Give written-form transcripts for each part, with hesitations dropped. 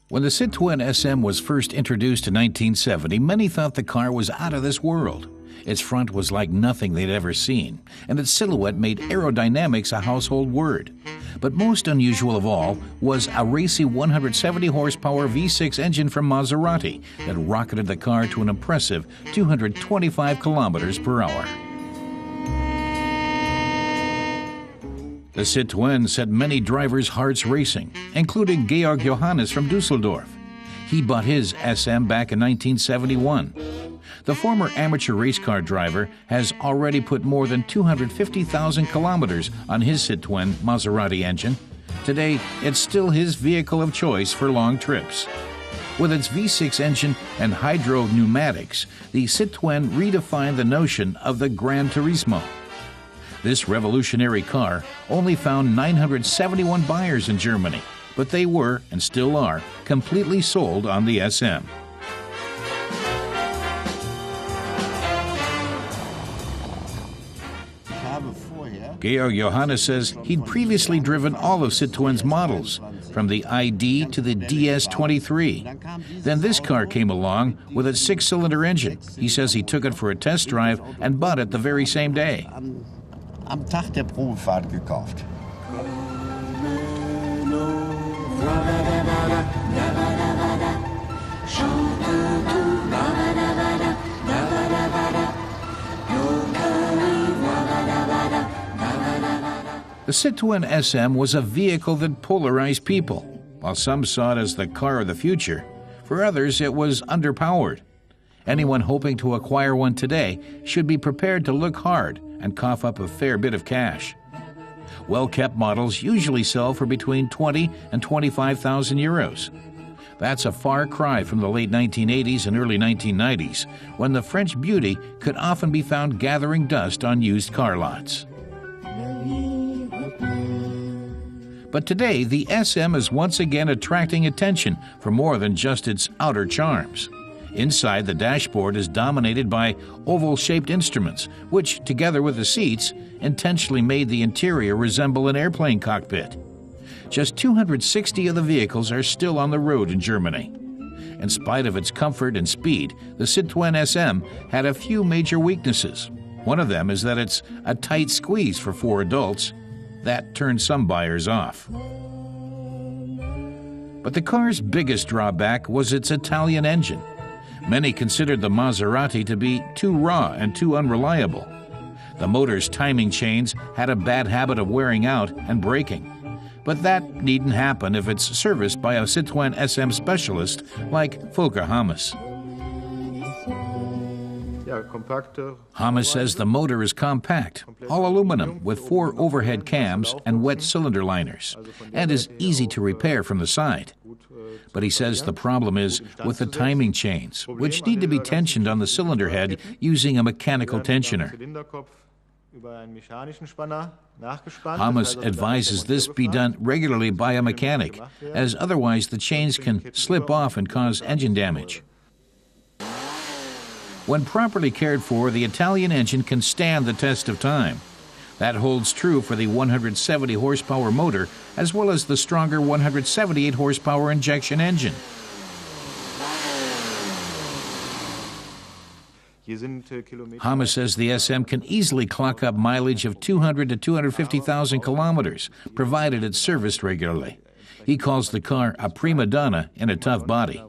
When the Citroen SM was first introduced in 1970, many thought the car was out of this world. Its front was like nothing they'd ever seen, and its silhouette made aerodynamics a household word. But most unusual of all was a racy 170 horsepower V6 engine from Maserati that rocketed the car to an impressive 225 kilometers per hour. The Citroen set many drivers' hearts racing, including Georg Johannes from Düsseldorf. He bought his SM back in 1971. The former amateur race car driver has already put more than 250,000 kilometers on his Citroen Maserati engine. Today, it's still his vehicle of choice for long trips. With its V6 engine and hydro pneumatics, the Citroen redefined the notion of the Gran Turismo. This revolutionary car only found 971 buyers in Germany, but they were, and still are, completely sold on the SM. Georg Johannes says he'd previously driven all of Citroen's models, from the ID to the DS23. Then this car came along with its 6-cylinder engine. He says he took it for a test drive and bought it the very same day. Am Tag der Probefahrt gekauft. The Citroen SM was a vehicle that polarized people. While some saw it as the car of the future, for others it was underpowered. Anyone hoping to acquire one today should be prepared to look hard and cough up a fair bit of cash. Well-kept models usually sell for between 20 and 25,000 euros. That's a far cry from the late 1980s and early 1990s, when the French beauty could often be found gathering dust on used car lots. But today, the SM is once again attracting attention for more than just its outer charms. Inside, the dashboard is dominated by oval-shaped instruments, which, together with the seats, intentionally made the interior resemble an airplane cockpit. Just 260 of the vehicles are still on the road in Germany. In spite of its comfort and speed, the Citroen SM had a few major weaknesses. One of them is that it's a tight squeeze for 4 adults. That turned some buyers off. But the car's biggest drawback was its Italian engine. Many considered the Maserati to be too raw and too unreliable. The motor's timing chains had a bad habit of wearing out and breaking. But that needn't happen if it's serviced by a Citroen SM specialist like Volker Hammes. Hammes says the motor is compact, all aluminum with 4 overhead cams and wet cylinder liners, and is easy to repair from the side. But he says the problem is with the timing chains, which need to be tensioned on the cylinder head using a mechanical tensioner. Hammes advises this be done regularly by a mechanic, as otherwise the chains can slip off and cause engine damage. When properly cared for, the Italian engine can stand the test of time. That holds true for the 170 horsepower motor as well as the stronger 178 horsepower injection engine. Hammes says the SM can easily clock up mileage of 200 to 250,000 kilometers, provided it's serviced regularly. He calls the car a prima donna in a tough body.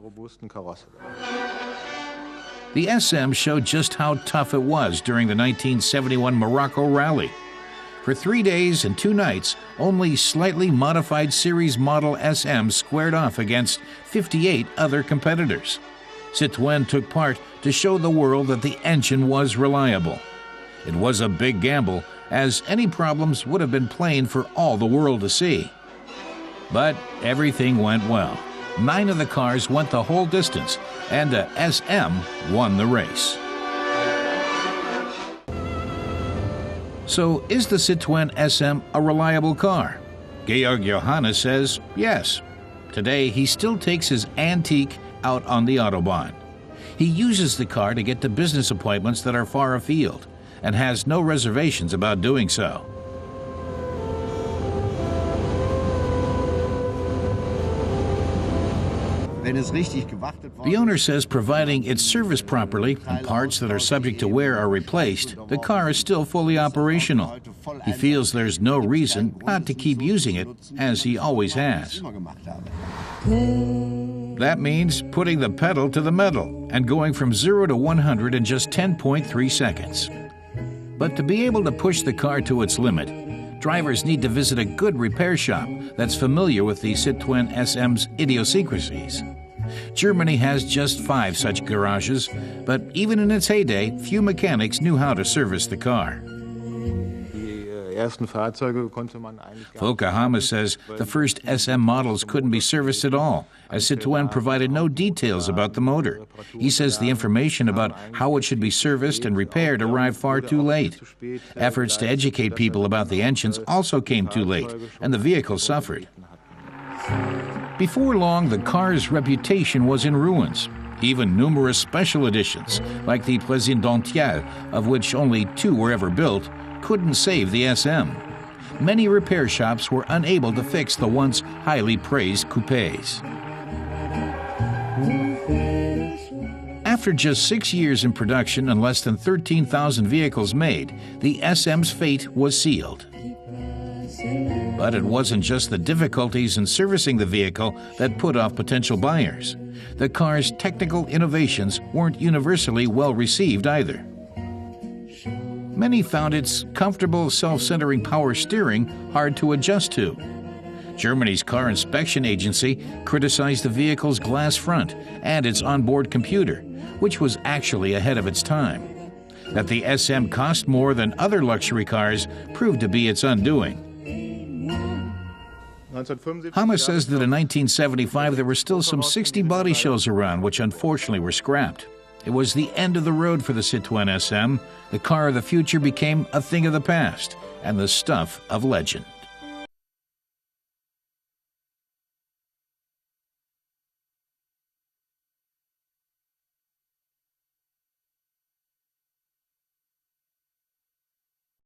The SM showed just how tough it was during the 1971 Morocco Rally. For 3 days and 2 nights, only slightly modified series model SM squared off against 58 other competitors. Citroën took part to show the world that the engine was reliable. It was a big gamble, as any problems would have been plain for all the world to see. But everything went well. 9 of the cars went the whole distance, and the SM won the race. So, is the Citroen SM a reliable car? Georg Johannes says yes. Today, he still takes his antique out on the Autobahn. He uses the car to get to business appointments that are far afield, and has no reservations about doing so. Wenn es richtig gewartet worden The owner says providing it's serviced properly and parts that are subject to wear are replaced, the car is still fully operational. He feels there's no reason not to keep using it as he always has. immer gemacht habe. That means putting the pedal to the metal and going from 0 to 100 in just 10.3 seconds. But to be able to push the car to its limit, drivers need to visit a good repair shop that's familiar with the Citroen SM's idiosyncrasies. Germany has just 5 such garages, but even in its heyday, few mechanics knew how to service the car. Georg Johannes says the first SM models couldn't be serviced at all, as Citroën provided no details about the motor. He says the information about how it should be serviced and repaired arrived far too late. Efforts to educate people about the engines also came too late, and the vehicle suffered. Before long, the car's reputation was in ruins. Even numerous special editions, like the Présidentielle, of which only 2 were ever built, couldn't save the SM. Many repair shops were unable to fix the once highly praised coupés. After just 6 years in production and less than 13,000 vehicles made, the SM's fate was sealed. But it wasn't just the difficulties in servicing the vehicle that put off potential buyers. The car's technical innovations weren't universally well received either. Many found its comfortable, self-centering power steering hard to adjust to. Germany's car inspection agency criticized the vehicle's glass front and its onboard computer, which was actually ahead of its time. That the SM cost more than other luxury cars proved to be its undoing. Johannes says that in 1975 there were still some 60 body shows around, which unfortunately were scrapped. It was the end of the road for the Citroën SM. The car of the future became a thing of the past and the stuff of legend.